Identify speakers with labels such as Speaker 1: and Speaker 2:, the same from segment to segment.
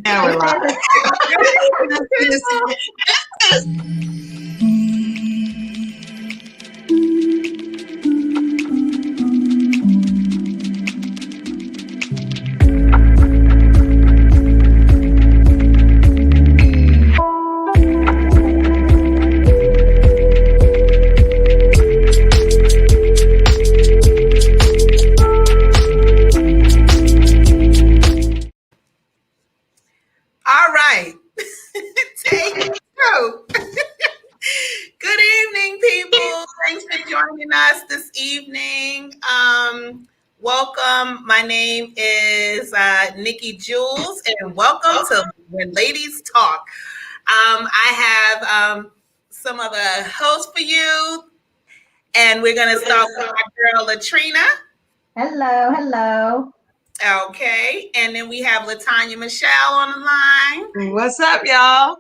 Speaker 1: Now we're live.
Speaker 2: All right. Take two. Good evening, people. Thanks for joining us this evening. Welcome. My name is Nikki Jules, and welcome to When Ladies Talk. I have some of the hosts for you, and we're going to start with my girl, Latrina.
Speaker 3: Hello.
Speaker 2: Okay. And then we have Latanya Michelle on the line.
Speaker 1: What's up, y'all?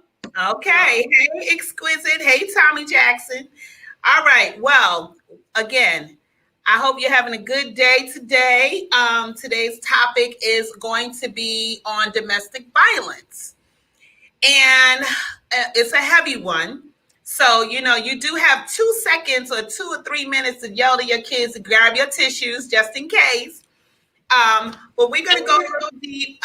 Speaker 2: Okay. Hey, Exquisite. Hey, Tommy Jackson. All right. Well, again, I hope you're having a good day today. Today's topic is going to be on domestic violence. And it's a heavy one. So, you do have 2 seconds or 2 or 3 minutes to yell to your kids to grab your tissues just in case. But we're going to go real deep.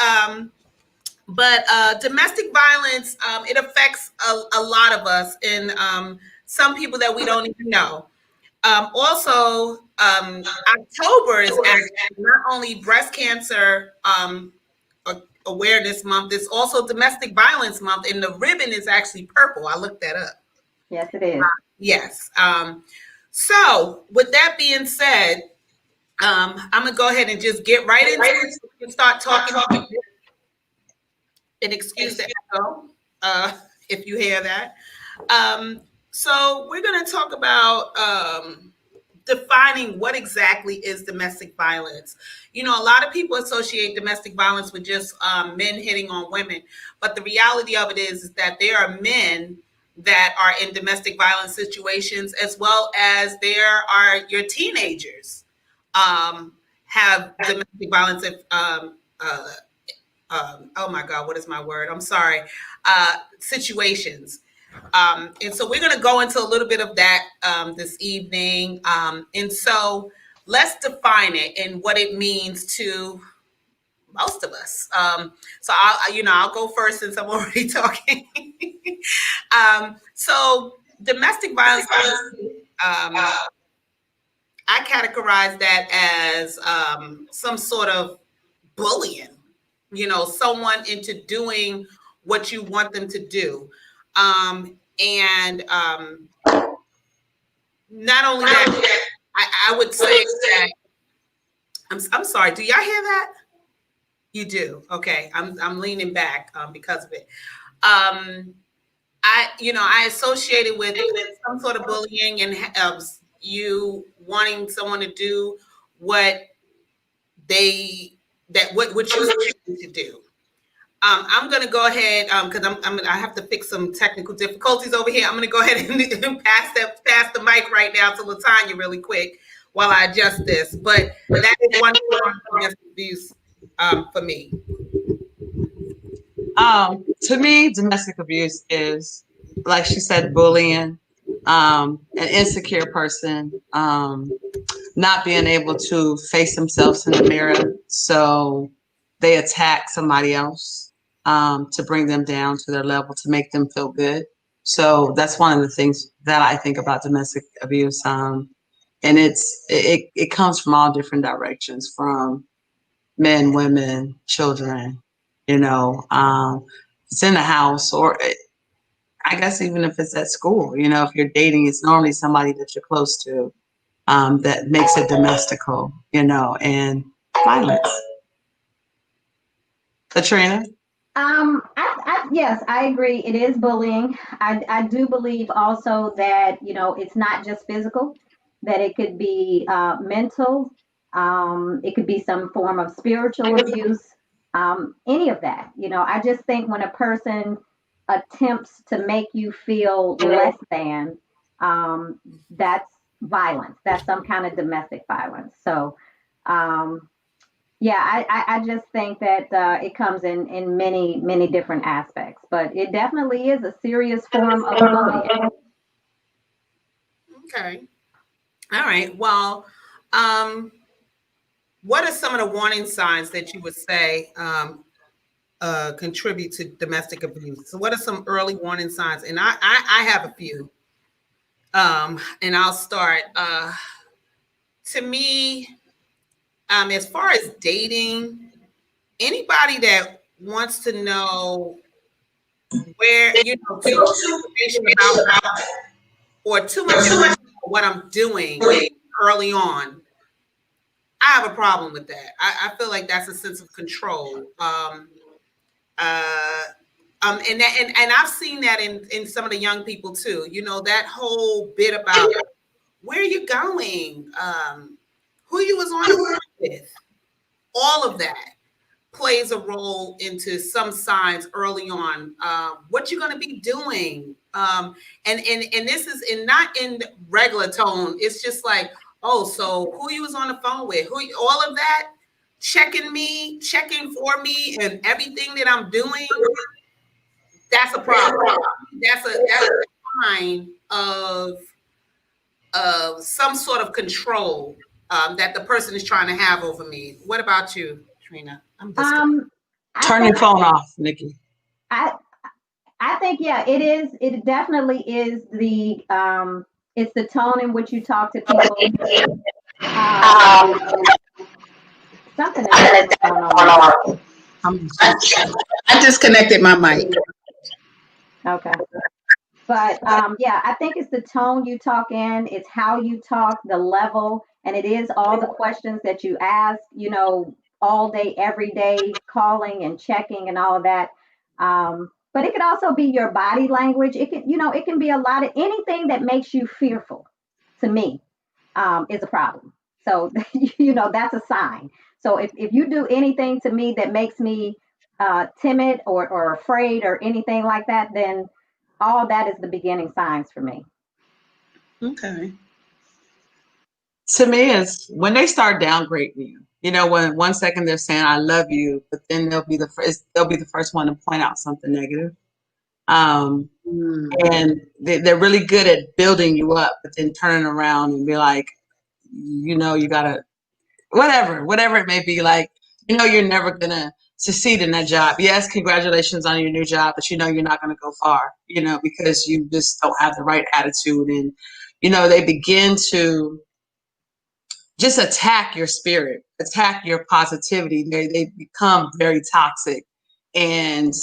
Speaker 2: But domestic violence, it affects a lot of us and some people that we don't even know. Also, October is actually not only breast cancer awareness month, it's also domestic violence month, and the ribbon is actually purple. I looked that up.
Speaker 3: Yes, it is.
Speaker 2: Yes. So, with that being said, I'm going to go ahead and just get right into it and start talking. And excuse the echo if you hear that. So we're going to talk about defining what exactly is domestic violence. A lot of people associate domestic violence with just men hitting on women, but the reality of it is that there are men that are in domestic violence situations, as well as there are your teenagers have domestic violence. Oh my God, what is my word? I'm sorry. Situations. And so we're going to go into a little bit of that this evening. And so let's define it and what it means to most of us. So I'll go first since I'm already talking. So domestic violence, I categorize that as some sort of bullying. Someone into doing what you want them to do. And not only that, I would say that I'm sorry. Do y'all hear that? You do. Okay. I'm leaning back because of it. I associate it with some sort of bullying and you wanting someone to do what what you want to do. I'm going to go ahead because I have to fix some technical difficulties over here. I'm going to go ahead and pass the mic right now to Latanya really quick while I adjust this. But that is one form of domestic abuse for me.
Speaker 1: To me, domestic abuse is, like she said, bullying, an insecure person, not being able to face themselves in the mirror, so they attack somebody else to bring them down to their level to make them feel good. So that's one of the things that I think about domestic abuse, and it comes from all different directions, from men, women, children. It's in the house, or I guess even if it's at school. If you're dating, it's normally somebody that you're close to that makes it domestical, and violence. Katrina?
Speaker 3: Yes, I agree. It is bullying. I do believe also that, it's not just physical, that it could be mental. It could be some form of spiritual abuse, any of that. I just think when a person attempts to make you feel less than, that's violence. That's some kind of domestic violence. So, um, Yeah, I just think that it comes in many different aspects, but it definitely is a serious form of bullying.
Speaker 2: Okay. All right. Well, um, what are some of the warning signs that you would say contribute to domestic abuse? So, what are some early warning signs? And I have a few. And I'll start. To me, as far as dating, anybody that wants to know where, too much information about or too much information about what I'm doing early on, I have a problem with that. I feel like that's a sense of control. Uh, and I've seen that in some of the young people too. That whole bit about where you going, who you was on the phone with, all of that plays a role into some signs early on. What you're going to be doing, and this is not in regular tone. It's just like, oh, so who you was on the phone with, all of that, checking for me, and everything that I'm doing. That's a problem. That's a sign of some sort of control that the person is trying to have over me. What about you, Trina? I'm just
Speaker 3: I
Speaker 1: Turn your
Speaker 3: think
Speaker 1: phone off, Nikki.
Speaker 3: I I think yeah, it is. It definitely is it's the tone in which you talk to people. Um, something is definitely going on.
Speaker 1: I'm
Speaker 2: I disconnected my mic.
Speaker 3: Okay. But yeah, I think it's the tone you talk in, it's how you talk, the level, and it is all the questions that you ask, all day, every day, calling and checking and all of that. But it could also be your body language. It can be a lot of anything that makes you fearful to me is a problem. So, that's a sign. So if you do anything to me that makes me timid or afraid or anything like that, then all that is the beginning signs for me.
Speaker 2: Okay.
Speaker 1: To me, is when they start downgrading you. When one second they're saying I love you, but then they'll be the first one to point out something negative. Um, and they're really good at building you up, but then turning around and be like, you gotta whatever it may be. Like, you're never gonna succeed in that job. Yes, congratulations on your new job, but you're not gonna go far. Because you just don't have the right attitude, and they begin to just attack your spirit, attack your positivity. They become very toxic, and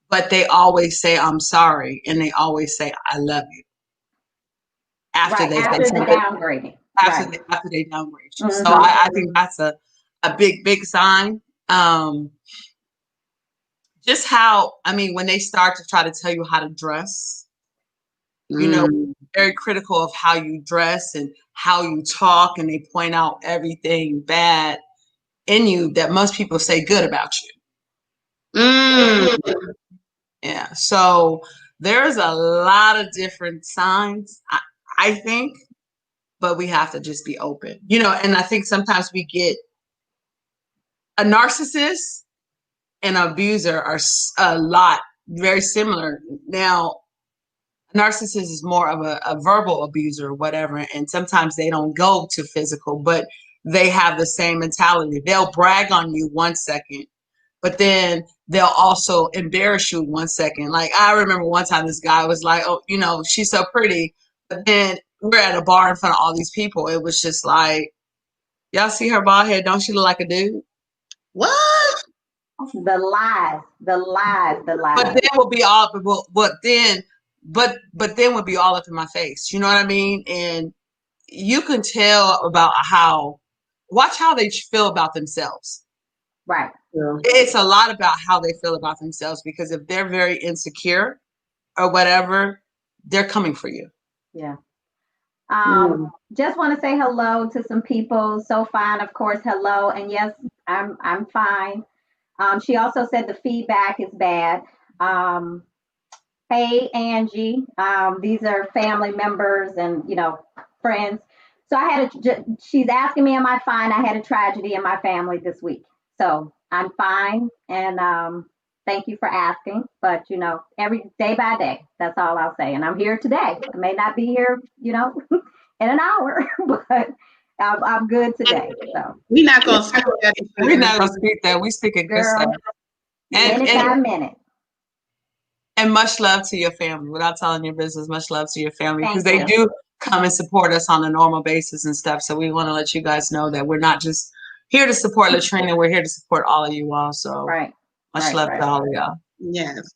Speaker 1: but they always say I'm sorry, and they always say I love you after
Speaker 3: Right.
Speaker 1: they say
Speaker 3: After the
Speaker 1: something,
Speaker 3: downgrading.
Speaker 1: after
Speaker 3: Right.
Speaker 1: they downgrade you. So
Speaker 3: Hmm.
Speaker 1: I think that's a big sign. Just how, I mean, when they start to try to tell you how to dress, very critical of how you dress and how you talk, and they point out everything bad in you that most people say good about you. Yeah. So there's a lot of different signs, I think, but we have to just be open, and I think sometimes we get a narcissist and an abuser are a lot very similar. Now, a narcissist is more of a verbal abuser or whatever, and sometimes they don't go to physical, but they have the same mentality. They'll brag on you 1 second, but then they'll also embarrass you 1 second. Like, I remember one time this guy was like, oh, she's so pretty. But then we're at a bar in front of all these people. It was just like, y'all see her bald head? Don't she look like a dude?
Speaker 2: What?
Speaker 3: The lies, the lies, the
Speaker 1: But
Speaker 3: lies.
Speaker 1: then will be all, but then would be all up in my face. You know what I mean? And you can tell about watch how they feel about themselves.
Speaker 3: Right.
Speaker 2: Yeah.
Speaker 1: It's a lot about how they feel about themselves, because if they're very insecure or whatever, they're coming for you.
Speaker 3: Yeah. Just want to say hello to some people. So fine, of course, hello. And yes, I'm fine. She also said the feedback is bad. Um, hey, Angie. These are family members and friends. So she's asking me, am I fine? I had a tragedy in my family this week. So I'm fine, and thank you for asking. But every day by day, that's all I'll say. And I'm here today. I may not be here, in an hour, but I'm good today. So
Speaker 2: We're not gonna speak that.
Speaker 1: We're not gonna speak that. We speak a good stuff.
Speaker 3: girl, minute by minute.
Speaker 1: And much love to your family. Without telling your business, much love to your family, because
Speaker 3: Thank
Speaker 1: they
Speaker 3: you.
Speaker 1: do come and support us on a normal basis and stuff. So we want to let you guys know that we're not just here to support Latrina. We're here to support all of you all. So
Speaker 3: Right.
Speaker 1: much love to all of y'all.
Speaker 2: Yes.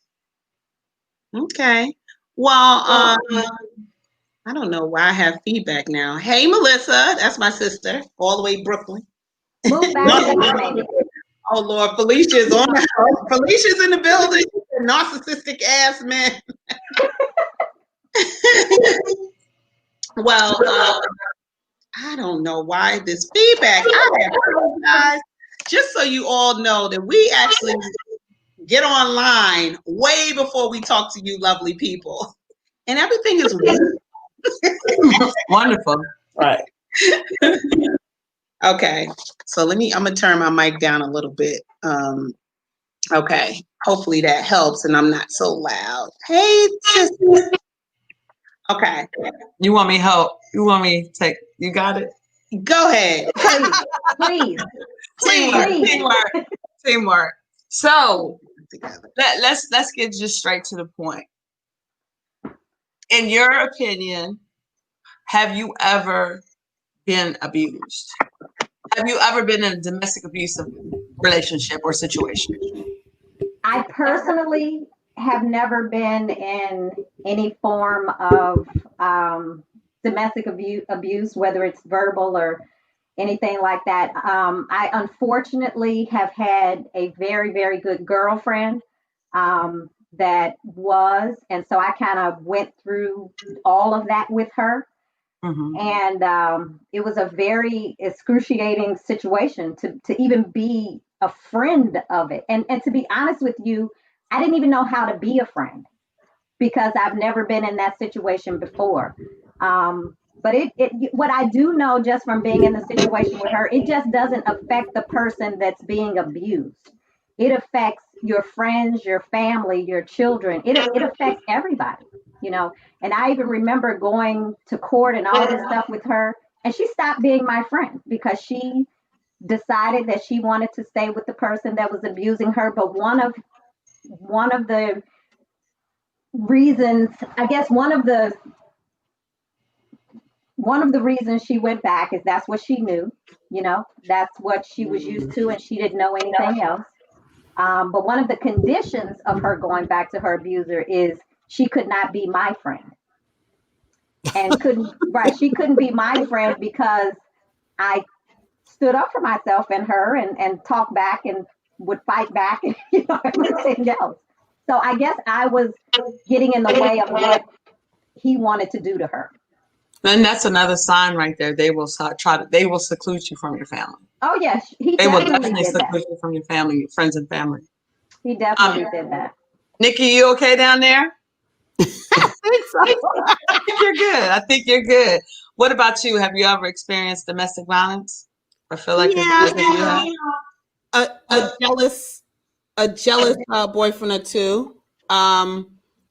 Speaker 2: Okay. Well, I don't know why I have feedback now. Hey, Melissa, that's my sister, all the way Brooklyn.
Speaker 3: Move back a bit, maybe.
Speaker 2: Oh Lord, Felicia's on the house. Felicia's in the building. Narcissistic ass man. Well, I don't know why this feedback. I apologize. Just so you all know that we actually get online way before we talk to you lovely people. And everything is
Speaker 1: Wonderful.
Speaker 2: right. Okay. So I'm gonna turn my mic down a little bit. Okay. Hopefully that helps and I'm not so loud. Hey, sister. Okay.
Speaker 1: You want me help? You want me to take? You got it.
Speaker 2: Go ahead.
Speaker 3: Please.
Speaker 1: Teamwork. So let's get just straight to the point. In your opinion, have you ever been abused? Have you ever been in a domestic abusive relationship or situation?
Speaker 3: I personally have never been in any form of domestic abuse, whether it's verbal or anything like that. I unfortunately have had a very, very good girlfriend that was, and so I kind of went through all of that with her.
Speaker 1: Mm-hmm.
Speaker 3: And it was a very excruciating situation to even be a friend of it. And to be honest with you, I didn't even know how to be a friend because I've never been in that situation before. But what I do know just from being in the situation with her, it just doesn't affect the person that's being abused. It affects your friends, your family, your children. It affects everybody, And I even remember going to court and all this stuff with her, and she stopped being my friend because she decided that she wanted to stay with the person that was abusing her. But one of the reasons, I guess one of the reasons she went back is that's what she knew, that's what she was used to, and she didn't know anything else. But one of the conditions of her going back to her abuser is she could not be my friend. And she couldn't be my friend because I stood up for myself and her and talked back and would fight back and everything else. So I guess I was getting in the way of what he wanted to do to her.
Speaker 1: And that's another sign right there. They will they will seclude you from your family.
Speaker 3: Oh yes,
Speaker 1: they will definitely seclude you from your family, friends and family.
Speaker 3: He definitely did that.
Speaker 1: Nikki, you okay down there? I think so. I think you're good. I think you're good. What about you? Have you ever experienced domestic violence or feel like
Speaker 2: a jealous boyfriend or two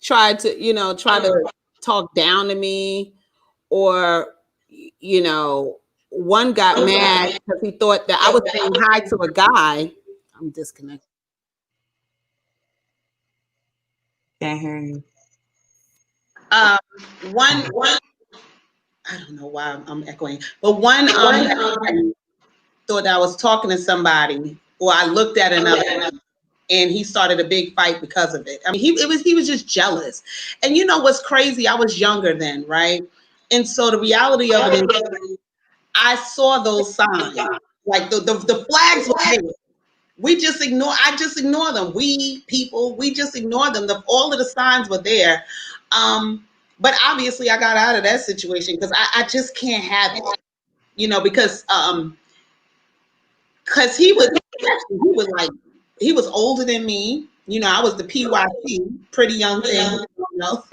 Speaker 2: tried to talk down to me, or one got mad because he thought that I was saying hi to a guy. I'm disconnected.
Speaker 1: Can't hear you.
Speaker 2: One I don't know why I'm echoing, but one thought I was talking to somebody, or I looked at another, and he started a big fight because of it. I mean, he was just jealous. And what's crazy? I was younger then, right? And so the reality of it is, I saw those signs, like the flags were there. I just ignore them. We just ignore them. All of the signs were there. But obviously I got out of that situation because I just can't have it, because he was older than me. I was the PYT, pretty young thing, So,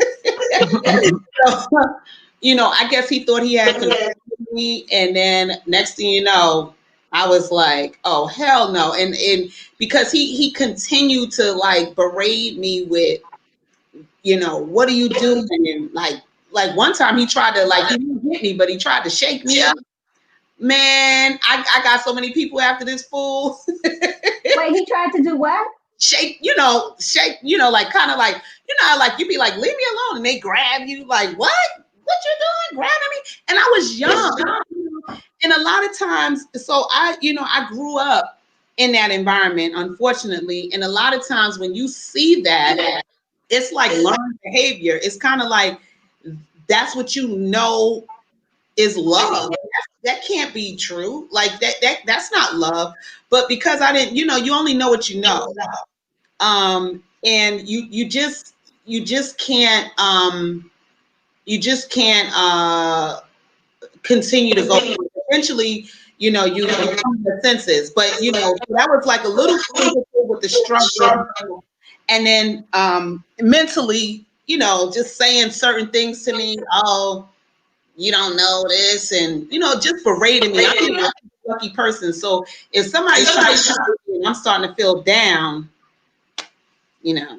Speaker 2: I guess he thought he had control of me, and then next thing you know, I was like, oh hell no. And because he continued to like berate me with, what are you doing? And like one time he tried to he didn't hit me, but he tried to shake me up. Man, I got so many people after this fool.
Speaker 3: Wait, he tried to do what?
Speaker 2: Shake, like kind of like, how like you be like, leave me alone, and they grab you like, what you doing, grabbing me? And I was young, and a lot of times, so I grew up in that environment, unfortunately, and a lot of times when you see that, it's like learned behavior. It's kind of like that's what is love. That can't be true. Like that's not love. But because I didn't, you only know what you know. And you just can't continue to go. Eventually, you come to the senses. But that was like a little physical with the struggle, and then mentally, just saying certain things to me. Oh, you don't know this, and just berating me. I'm a lucky person, so if somebody's trying to and I'm starting to feel down,
Speaker 3: Yeah.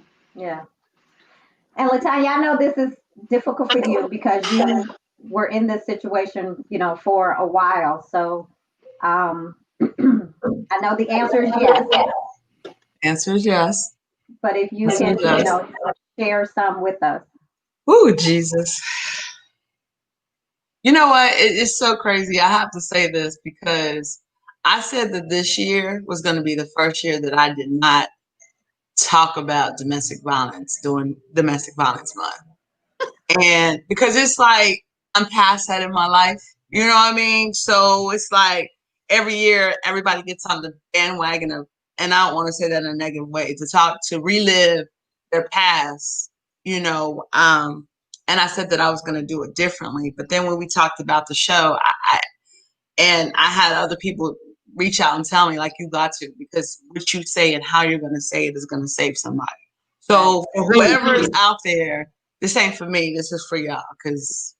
Speaker 3: And Latanya, I know this is difficult for you because you were in this situation, for a while. So I know the answer is yes.
Speaker 1: Answer is yes.
Speaker 3: But if you can, share some with us.
Speaker 1: Oh, Jesus. You know what? It's so crazy. I have to say this because I said that this year was going to be the first year that I did not talk about domestic violence during Domestic Violence Month. And because it's like I'm past that in my life, you know what I mean? So it's like every year everybody gets on the bandwagon of, and I don't want to say that in a negative way, to relive their past, and I said that I was going to do it differently. But then when we talked about the show, I had other people reach out and tell me, like, you got to, because what you say and how you're going to say it is going to save somebody. So for whoever is out there, this ain't for me. This is for y'all, because,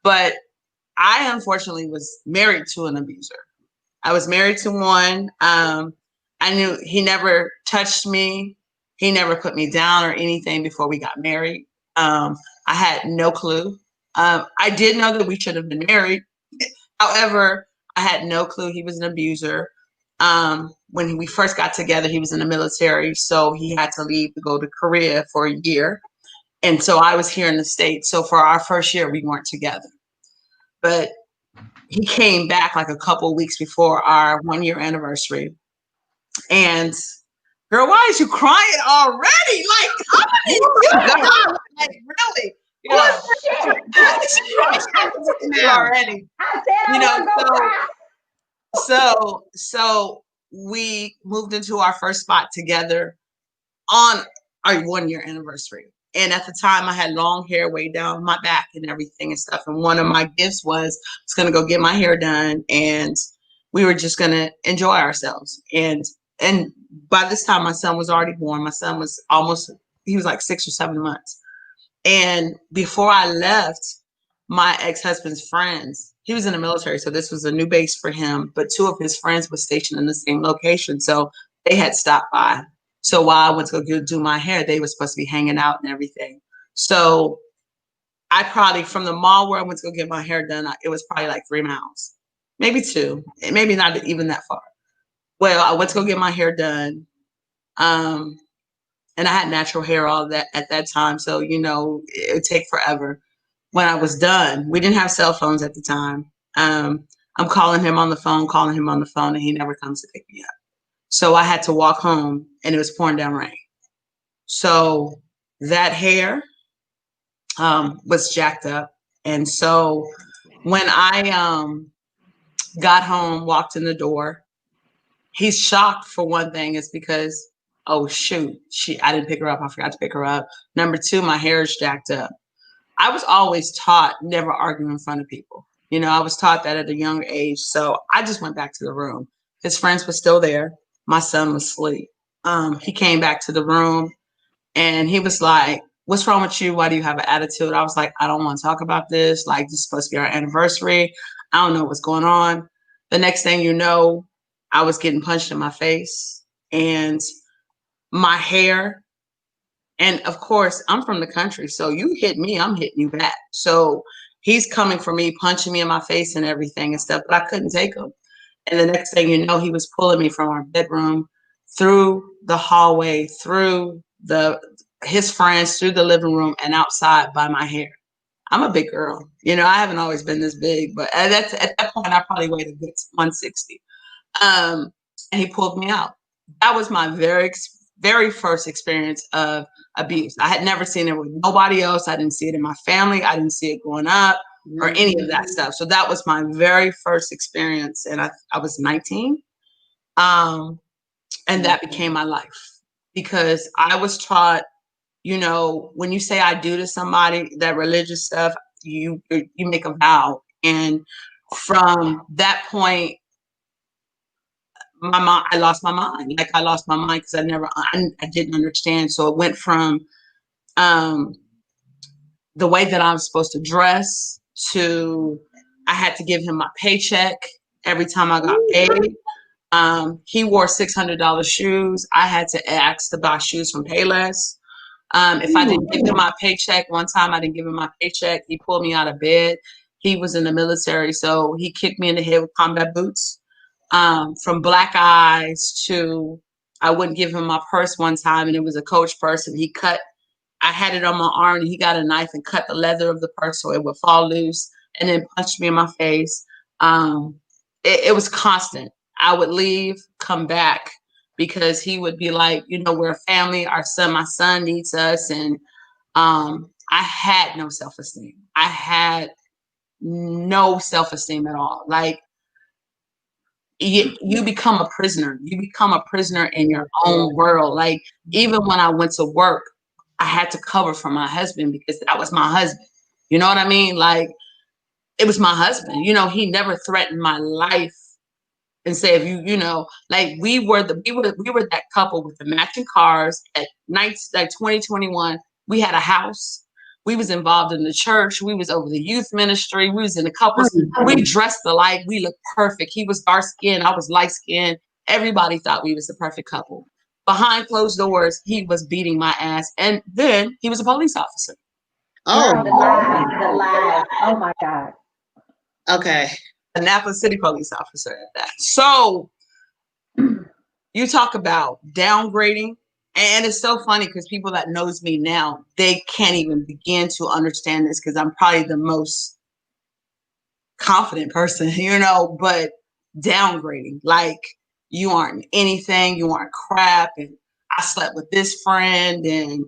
Speaker 1: But I unfortunately was married to an abuser. I was married to one. I knew he never touched me. He never put me down or anything before we got married. I had no clue. I did know that we should have been married. However, I had no clue he was an abuser. When we first got together, he was in the military, so he had to leave to go to Korea for a year. And so I was here in the States. So for our first year, we weren't together. But he came back like a couple of weeks before our 1-year anniversary. And girl, why is you crying already? Like, how many God? Like, really? Already.
Speaker 3: I said I was gonna cry.
Speaker 1: So we moved into our first spot together on our 1-year anniversary. And at the time I had long hair way down my back and everything and stuff. And one of my gifts was I was going to go get my hair done, and we were just going to enjoy ourselves. And by this time my son was already born. My son was he was like 6 or 7 months. And before I left, my ex-husband's friends, he was in the military, so this was a new base for him, but 2 of his friends were stationed in the same location. So they had stopped by. So while I went to go do my hair, they were supposed to be hanging out and everything. So I probably, from the mall where I went to go get my hair done, it was probably like 3 miles, maybe 2, maybe not even that far. Well, I went to go get my hair done. And I had natural hair all that at that time. So, it would take forever. When I was done, we didn't have cell phones at the time. I'm calling him on the phone, and he never comes to pick me up. So I had to walk home, and it was pouring down rain. So that hair was jacked up. And so when I got home, walked in the door, he's shocked for one thing, is because, oh shoot, I didn't pick her up. I forgot to pick her up. Number 2, my hair is jacked up. I was always taught never argue in front of people. I was taught that at a younger age. So I just went back to the room. His friends were still there. My son was asleep. He came back to the room and he was like, what's wrong with you? Why do you have an attitude? I was like, I don't want to talk about this. Like, this is supposed to be our anniversary. I don't know what's going on. The next thing you know, I was getting punched in my face and my hair. And of course, I'm from the country. So you hit me, I'm hitting you back. So he's coming for me, punching me in my face and everything and stuff, but I couldn't take him. And the next thing you know, he was pulling me from our bedroom through the hallway, through his friends, through the living room, and outside by my hair. I'm a big girl. You know, I haven't always been this big, but at that point, I probably weighed a good 160. And he pulled me out. That was my very first experience of abuse. I had never seen it with nobody else. I didn't see it in my family. I didn't see it growing up or any of that stuff. So that was my very first experience. And I was 19. And that became my life because I was taught, you know, when you say I do to somebody, that religious stuff, you make a vow. And from that point, I lost my mind. Like I lost my mind because I didn't understand. So it went from the way that I was supposed to dress to I had to give him my paycheck every time I got paid. He wore $600 shoes. I had to ask to buy shoes from Payless. If I didn't give him my paycheck, one time I didn't give him my paycheck, he pulled me out of bed. He was in the military, so he kicked me in the head with combat boots. From black eyes to I wouldn't give him my purse one time, and it was a Coach purse, and I had it on my arm, and he got a knife and cut the leather of the purse so it would fall loose, and then punched me in my face. It was constant. I would leave, come back, because he would be like, you know, we're a family. My son needs us. And I had no self-esteem. I had no self-esteem at all. Like you become a prisoner. You become a prisoner in your own world. Like even when I went to work, I had to cover for my husband because that was my husband. You know what I mean? Like it was my husband. You know, he never threatened my life and say if you know, like we were that couple with the matching cars at nights like 2021. We had a house. We was involved in the church. We was over the youth ministry. We was in the couples. We dressed alike. We looked perfect. He was dark skinned. I was light skinned. Everybody thought we was the perfect couple. Behind closed doors, he was beating my ass. And then he was a police officer.
Speaker 3: Oh, the lie. Oh my God.
Speaker 2: Okay.
Speaker 1: Annapolis City police officer at that. So you talk about downgrading. And it's so funny because people that knows me now, they can't even begin to understand this because I'm probably the most confident person, you know, but downgrading, like you aren't anything, you aren't crap. And I slept with this friend and,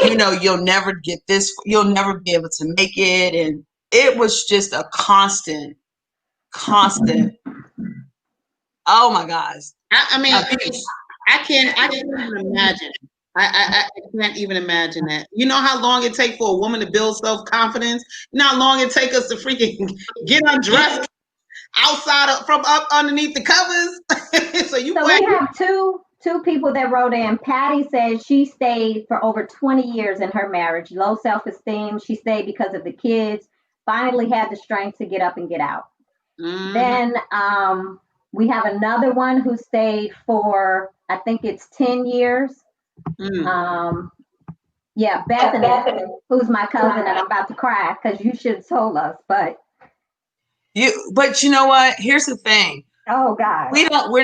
Speaker 1: you know, you'll never get this, you'll never be able to make it. And it was just a constant. Oh my gosh.
Speaker 2: I mean, I can't even imagine. I can't even imagine that. You know how long it takes for a woman to build self-confidence? You know how long it takes us to freaking get undressed from up underneath the covers? So we
Speaker 3: have two people that wrote in. Patty says she stayed for over 20 years in her marriage. Low self-esteem. She stayed because of the kids. Finally had the strength to get up and get out. Mm-hmm. Then we have another one who stayed for, I think it's 10 years. Mm. Yeah, Bethany, who's my cousin, and I'm about to cry because you should have told us, but
Speaker 1: you know what? Here's the thing.
Speaker 3: Oh God.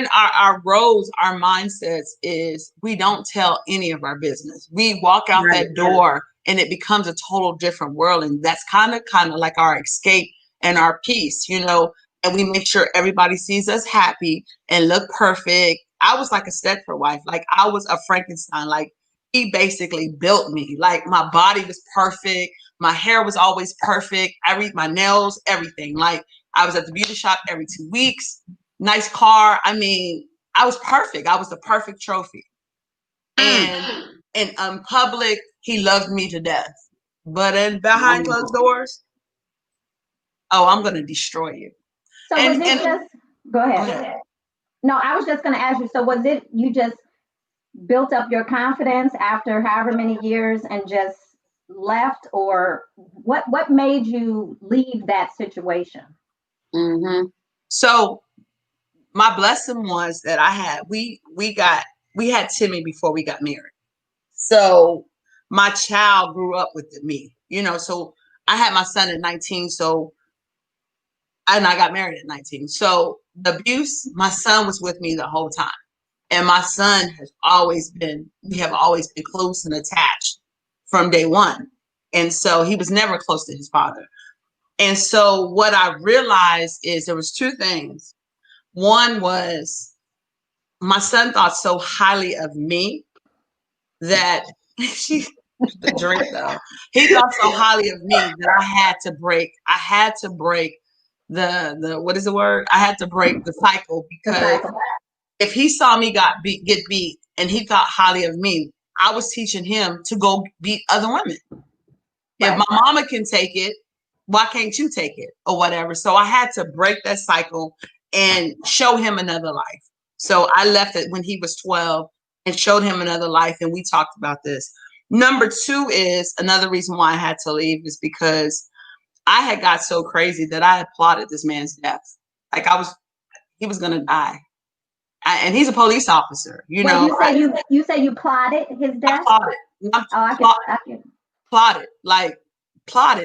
Speaker 1: Our roles, our mindsets is we don't tell any of our business. We walk out that door and it becomes a total different world. And that's kind of like our escape and our peace, you know, and we make sure everybody sees us happy and look perfect. I was like a Stepford wife. Like I was a Frankenstein. Like he basically built me. Like my body was perfect. My hair was always perfect. My nails, everything. Like I was at the beauty shop every 2 weeks. Nice car. I mean, I was perfect. I was the perfect trophy. And in public, he loved me to death. But behind closed doors, I'm going to destroy you.
Speaker 3: So go ahead. No, I was just going to ask you. So was it you just built up your confidence after however many years and just left, or what made you leave that situation?
Speaker 1: Mm-hmm. So my blessing was that we had Timmy before we got married. So my child grew up with me, so I had my son at 19. So, and I got married at 19. So the abuse, my son was with me the whole time. And my son we have always been close and attached from day one. And so he was never close to his father. And so what I realized is there was two things. One was my son thought so highly of me that the drink though. He thought so highly of me that I had to break the what is the word? I had to break the cycle because if he saw me get beat and he thought highly of me, I was teaching him to go beat other women. If my mama can take it, why can't you take it or whatever? So I had to break that cycle and show him another life. So I left it when he was 12 and showed him another life. And we talked about this. Number two is another reason why I had to leave is because I had got so crazy that I had plotted this man's death. Like he was going to die. And he's a police officer,
Speaker 3: You say you plotted his death?
Speaker 1: I plotted,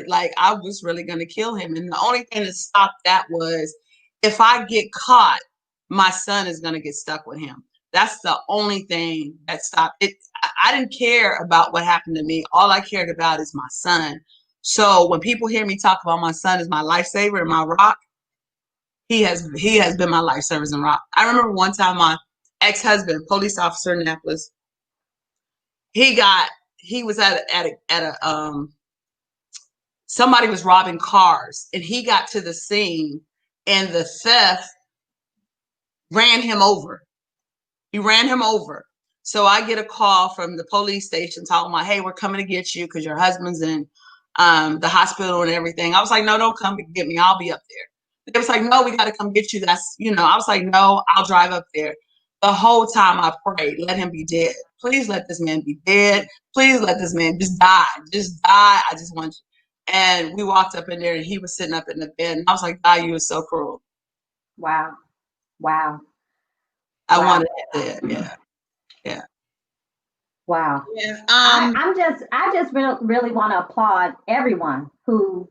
Speaker 1: like I was really going to kill him. And the only thing that stopped that was if I get caught, my son is going to get stuck with him. That's the only thing that stopped it. I didn't care about what happened to me. All I cared about is my son. So when people hear me talk about my son as my lifesaver and my rock, he has been my lifesaver and rock. I remember one time my ex-husband, police officer in Annapolis, he was at a somebody was robbing cars and he got to the scene and the theft ran him over. He ran him over. So I get a call from the police station talking about, hey, we're coming to get you because your husband's in the hospital and everything. I was like, no, don't come to get me. I'll be up there. They was like, no, we got to come get you. That's, I was like, no, I'll drive up there. The whole time I prayed, let him be dead. Please let this man be dead. Please let this man just die. Just die. I just want you. And we walked up in there and he was sitting up in the bed. And I was like, God, you are so cruel.
Speaker 3: Wow.
Speaker 1: I wanted it dead. Yeah.
Speaker 3: Wow.
Speaker 2: Yeah.
Speaker 3: I just really want to applaud everyone who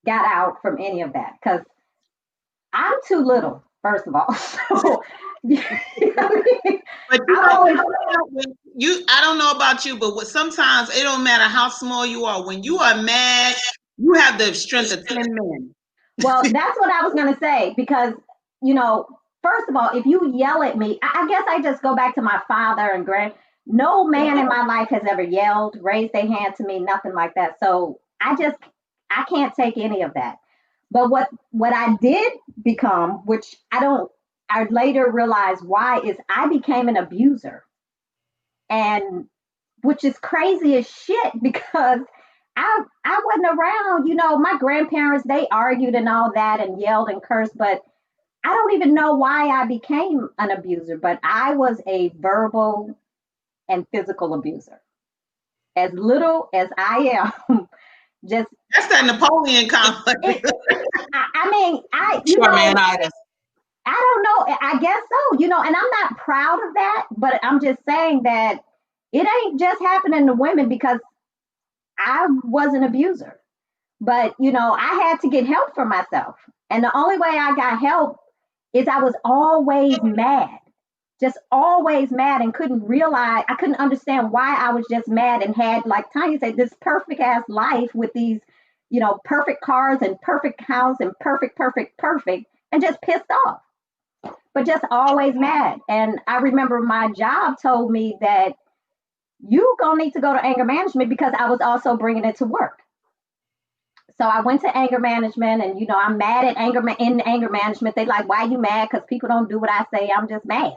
Speaker 3: got out from any of that because I'm too little, first of all. So,
Speaker 2: but I don't know about you, but sometimes it don't matter how small you are. When you are mad, you have the strength of 10 men.
Speaker 3: Well, that's what I was going to say because, first of all, if you yell at me, I guess I just go back to my father and no man in my life has ever yelled, raised their hand to me, nothing like that. So I can't take any of that. But what I did become, which I later realized why, is I became an abuser. And which is crazy as shit because I wasn't around, my grandparents, they argued and all that and yelled and cursed, but I don't even know why I became an abuser, but I was a verbal and physical abuser. As little as I am, just
Speaker 2: that's that Napoleon complex.
Speaker 3: I don't know. I guess so, and I'm not proud of that, but I'm just saying that it ain't just happening to women because I was an abuser. But, I had to get help for myself. And the only way I got help is I was always mad, just always mad and I couldn't understand why I was just mad and had, like Tanya said, this perfect ass life with these, perfect cars and perfect house and perfect, and just pissed off, but just always mad. And I remember my job told me that you gonna need to go to anger management because I was also bringing it to work. So I went to anger management and, I'm mad at in anger management. They like, why you mad? Because people don't do what I say. I'm just mad,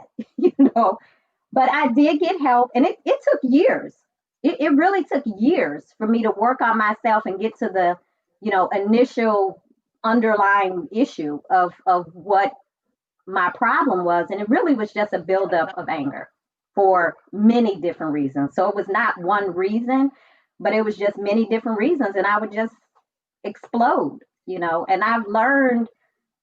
Speaker 3: but I did get help and it took years. It really took years for me to work on myself and get to the, initial underlying issue of what my problem was. And it really was just a buildup of anger for many different reasons. So it was not one reason, but it was just many different reasons. And I would just explode, and I've learned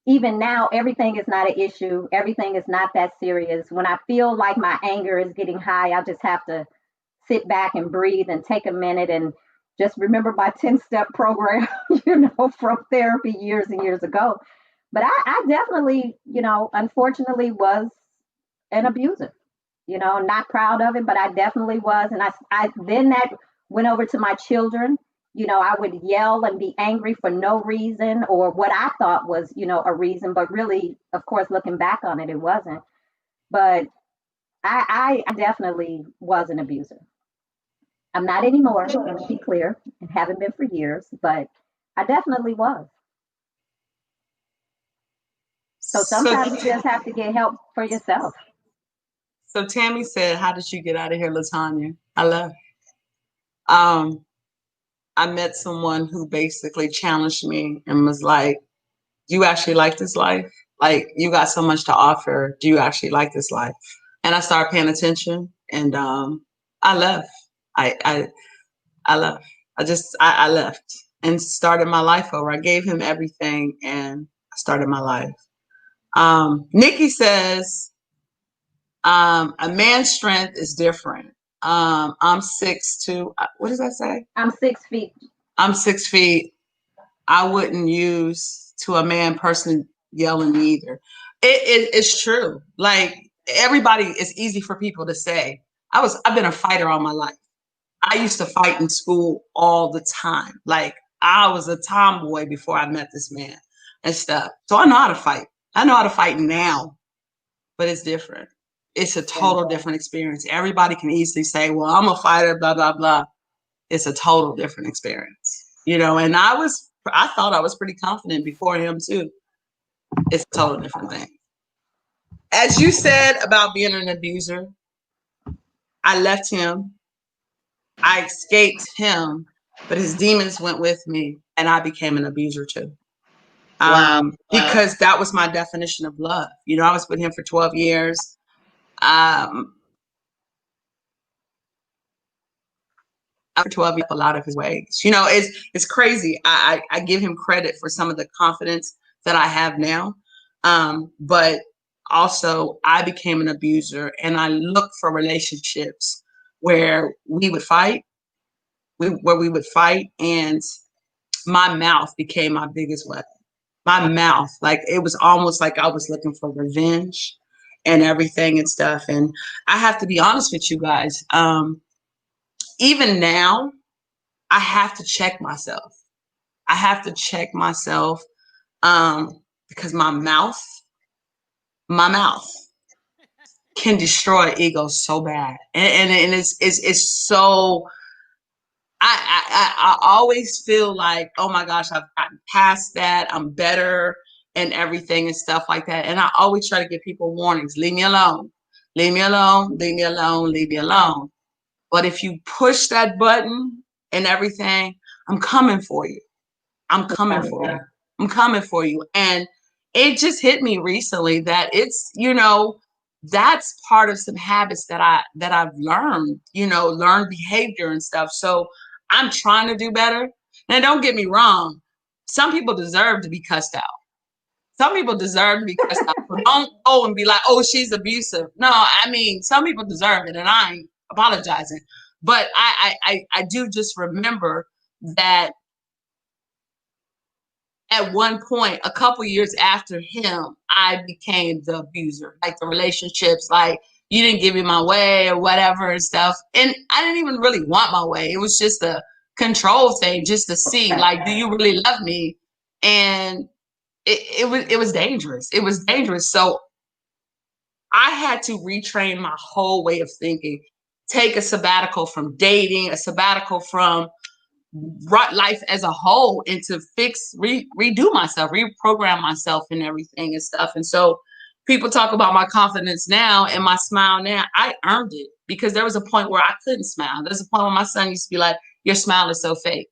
Speaker 3: even now, everything is not an issue. Everything is not that serious. When I feel like my anger is getting high, I just have to sit back and breathe and take a minute and just remember my 10-step program, from therapy years and years ago. But I definitely, unfortunately was an abuser, not proud of it, but I definitely was. And I then that went over to my children. I would yell and be angry for no reason or what I thought was, a reason, but really, of course, looking back on it, it wasn't. But I definitely was an abuser. I'm not anymore, let me be clear, and haven't been for years, but I definitely was. So
Speaker 1: So,
Speaker 3: sometimes you just have to get help for yourself.
Speaker 1: so Tammy said, "How did you get out of here, Latanya?" I left. Um, I met someone who basically challenged me and was like, "Do you actually like this life? Like, you got so much to offer. Do you actually like this life?" And I started paying attention, and I left. I I left. I left and started my life over. I gave him everything, and I started my life. Nikki says, a man's strength is different. I'm 6'2". What does that say?
Speaker 3: I'm 6 feet.
Speaker 1: I'm 6 feet. I wouldn't use to a man person yelling either. It's true. Like, everybody, it's easy for people to say. I've been a fighter all my life. I used to fight in school all the time. Like, I was a tomboy before I met this man and stuff. So I know how to fight. I know how to fight now, but it's different. It's a total different experience. Everybody can easily say, well, I'm a fighter, blah, blah, blah. It's a total different experience, and I thought I was pretty confident before him too. It's a total different thing. As you said about being an abuser, I left him. I escaped him, but his demons went with me and I became an abuser too.
Speaker 2: Wow.
Speaker 1: Because that was my definition of love. I was with him for 12 years. Um, for 12 years, a lot of his ways. It's crazy. I give him credit for some of the confidence that I have now. But also I became an abuser and I looked for relationships where we would fight, and my mouth became my biggest weapon. My mouth, like, it was almost like I was looking for revenge and everything and stuff. And I have to be honest with you guys. Even now, I have to check myself. I have to check myself, because my mouth can destroy ego so bad, and it's so. I always feel like, oh my gosh, I've gotten past that. I'm better and everything and stuff like that. And I always try to give people warnings: leave me alone, leave me alone, leave me alone, leave me alone. But if you push that button and everything, I'm coming for you. I'm coming for you. I'm coming for you. And it just hit me recently that that's part of some habits that I've learned behavior and stuff. So I'm trying to do better. Now, don't get me wrong. Some people deserve to be cussed out. Some people deserve to be cussed out. So don't go and be like, oh, she's abusive. No, I mean, some people deserve it, and I ain't apologizing. But I do just remember that at one point, a couple years after him, I became the abuser. Like, the relationships, like, you didn't give me my way or whatever and stuff. And I didn't even really want my way. It was just a control thing, just to see, like, do you really love me? And it was dangerous. It was dangerous. So I had to retrain my whole way of thinking, take a sabbatical from dating, a sabbatical from life as a whole, and to redo myself, reprogram myself and everything and stuff. And so people talk about my confidence now and my smile now. I earned it, because there was a point where I couldn't smile. There's a point where my son used to be like, your smile is so fake.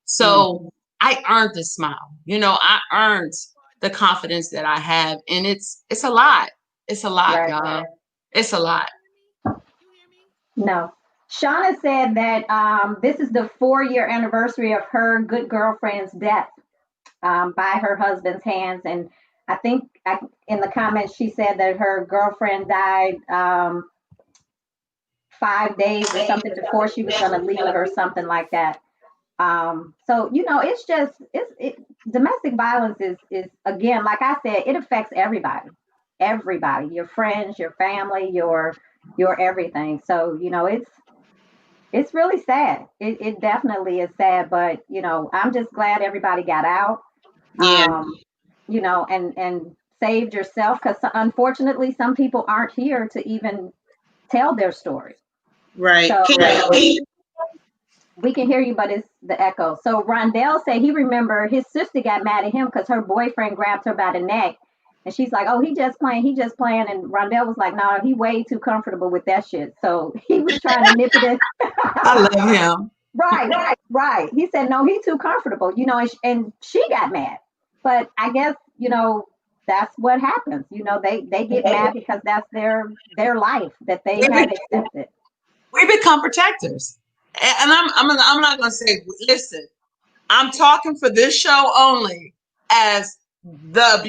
Speaker 1: So I earned this smile. I earned the confidence that I have. And it's a lot. It's a lot,
Speaker 3: Right.
Speaker 1: y'all. It's a lot.
Speaker 3: No. Shauna said that this is the 4-year anniversary of her good girlfriend's death by her husband's hands. And I think in the comments she said that her girlfriend died 5 days or something before she was going to leave or something like that. So it's just domestic violence is again, like I said, it affects everybody, your friends, your family, your everything. So it's really sad. It definitely is sad, but I'm just glad everybody got out.
Speaker 2: Yeah.
Speaker 3: And saved yourself, because unfortunately some people aren't here to even tell their story.
Speaker 2: Right.
Speaker 3: So
Speaker 2: Can
Speaker 3: we can hear you, but it's the echo. So Rondell said he remember his sister got mad at him because her boyfriend grabbed her by the neck, and she's like, "Oh, he just playing," and Rondell was like, "No, he way too comfortable with that shit." So he was trying to nip it in.
Speaker 1: I love him.
Speaker 3: Right. He said, "No, he too comfortable," and she got mad. But I guess that's what happens. They get mad because that's their life that they have accepted.
Speaker 1: We become protectors. And I'm not going to say, listen, I'm talking for this show only as the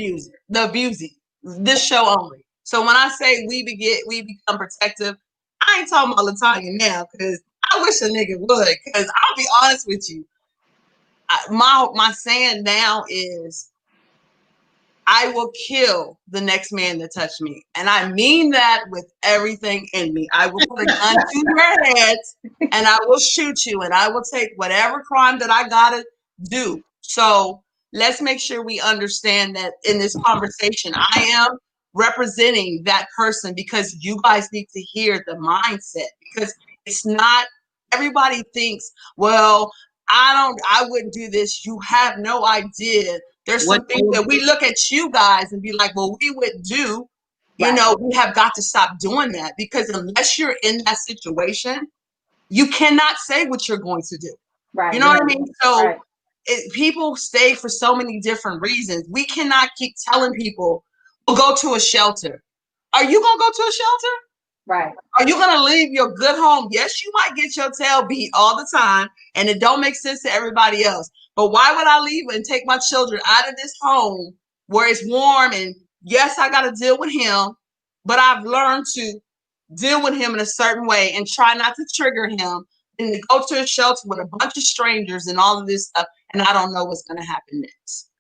Speaker 1: abusee, this show only. So when I say we become protective, I ain't talking about Latanya now, because I wish a nigga would, because I'll be honest with you. My saying now is, I will kill the next man that touched me. And I mean that with everything in me. I will put a gun to your head and I will shoot you, and I will take whatever crime that I gotta do. So let's make sure we understand that in this conversation, I am representing that person, because you guys need to hear the mindset, because it's not, everybody thinks, well, I wouldn't do this. You have no idea. There's some things that we look at you guys and be like, well, we wouldn't do.
Speaker 3: Right.
Speaker 1: We have got to stop doing that, because unless you're in that situation, you cannot say what you're going to do.
Speaker 3: Right.
Speaker 1: You know what I mean? So
Speaker 3: Right.
Speaker 1: people stay for so many different reasons. We cannot keep telling people, well, go to a shelter. Are you going to go to a shelter?
Speaker 3: Right.
Speaker 1: Are you going to leave your good home? Yes, you might get your tail beat all the time, and it don't make sense to everybody else. But why would I leave and take my children out of this home where it's warm? And yes, I got to deal with him, but I've learned to deal with him in a certain way and try not to trigger him, and to go to a shelter with a bunch of strangers and all of this stuff, and I don't know what's going to happen next.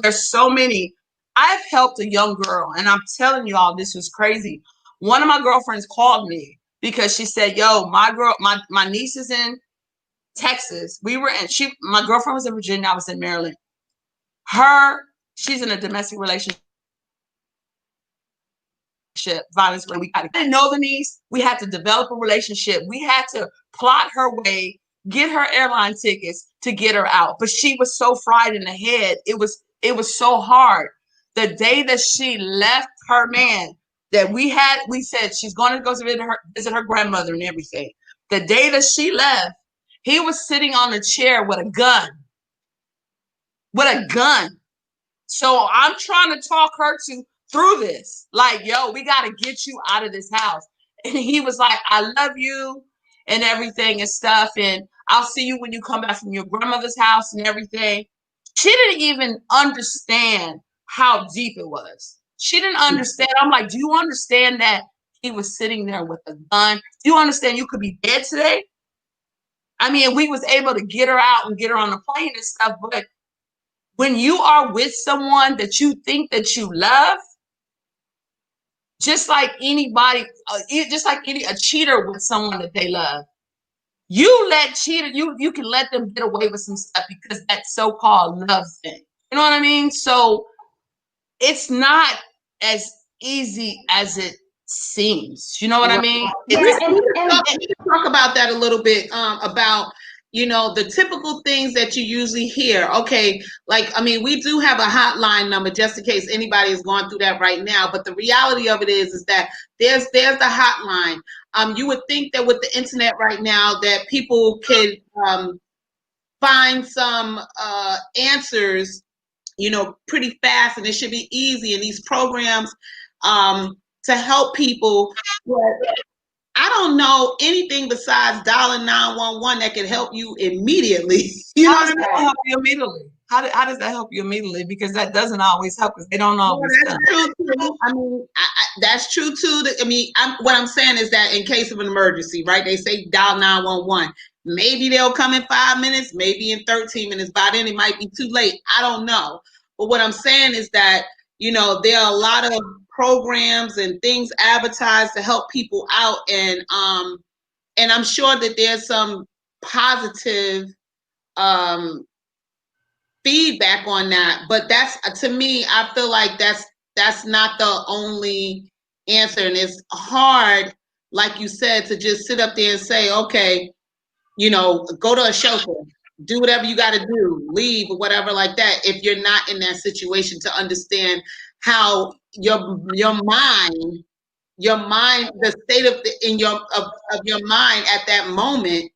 Speaker 1: There's so many. I've helped a young girl, and I'm telling you all, this was crazy. One of my girlfriends called me because she said, yo, my niece is in Texas. My girlfriend was in Virginia. I was in Maryland. She's in a domestic relationship, violence. We didn't know the niece. We had to develop a relationship. We had to plot her way, get her airline tickets to get her out. But she was so fried in the head. It was so hard. The day that she left her man, that we said she's going to go visit her grandmother and everything. The day that she left, he was sitting on a chair with a gun. So I'm trying to talk her through this. Like, yo, we got to get you out of this house. And he was like, I love you and everything and stuff. And I'll see you when you come back from your grandmother's house and everything. She didn't even understand how deep it was. She didn't understand. I'm like, do you understand that he was sitting there with a gun? Do you understand you could be dead today? I mean, we was able to get her out and get her on the plane and stuff. But when you are with someone that you think that you love, just like anybody, a cheater with someone that they love, you can let them get away with some stuff because that so-called love thing. You know what I mean? So it's not as easy as it seems. You know what I mean?
Speaker 2: We talk about that a little bit, about the typical things that you usually hear. Okay, we do have a hotline number just in case anybody is going through that right now. But the reality of it is that there's the hotline. You would think that with the internet right now that people could find some answers, pretty fast, and it should be easy. And these programs to help people. But I don't know anything besides dialing 911 that can help you immediately. You know what I mean?
Speaker 1: Help you immediately. how does that help you immediately? Because that doesn't always help because they don't
Speaker 2: Well,
Speaker 1: always
Speaker 2: that's
Speaker 1: come.
Speaker 2: true too. I mean, that's true too. I mean, what I'm saying is that in case of an emergency, right? They say dial 911. Maybe they'll come in 5 minutes, maybe in 13 minutes. By then, it might be too late. I don't know. But what I'm saying is that, you know, there are a lot of programs and things advertised to help people out, and I'm sure that there's some positive feedback on that, but that's, to me, I feel like that's not the only answer, and it's hard, like you said, to just sit up there and say, okay, you know, go to a shelter, do whatever you got to do, leave or whatever like that, if you're not in that situation, to understand how your mind, the state of your mind at that moment,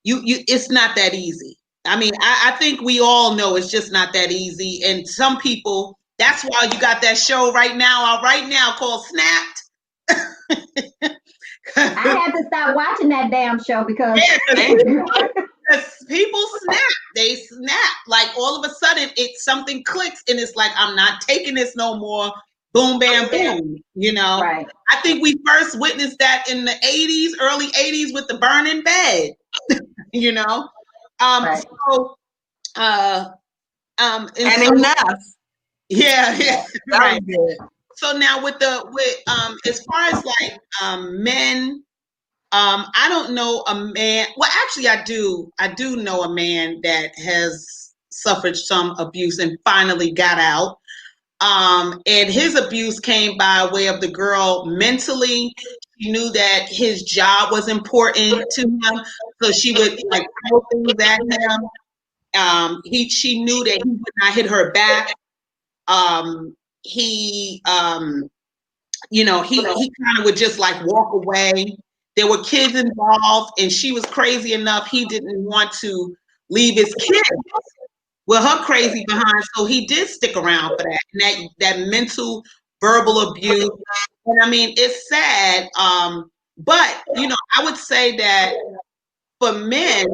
Speaker 2: it's not that easy. I mean, I think we all know it's just not that easy. And some people, that's why you got that show right now called Snapped.
Speaker 3: I had to stop watching that damn show because
Speaker 2: people snap. They snap. Like all of a sudden, something clicks, and it's like, I'm not taking this no more. Boom, bam, boom. You know,
Speaker 3: right.
Speaker 2: I think we first witnessed that in the 80s, early 80s with the burning bed. You know,
Speaker 3: Right.
Speaker 2: so
Speaker 1: And enough.
Speaker 2: Yeah, right.
Speaker 1: Good.
Speaker 2: So now with as far as like men, I don't know a man. Well, actually, I do know a man that has suffered some abuse and finally got out. And his abuse came by way of the girl mentally. She knew that his job was important to him, so she would like throw things at him. She knew that he would not hit her back. He kind of would just like walk away. There were kids involved, and she was crazy enough. He didn't want to leave his kids with her crazy behind, so he did stick around for that. And that mental, verbal abuse. And I mean, it's sad. But I would say that for men,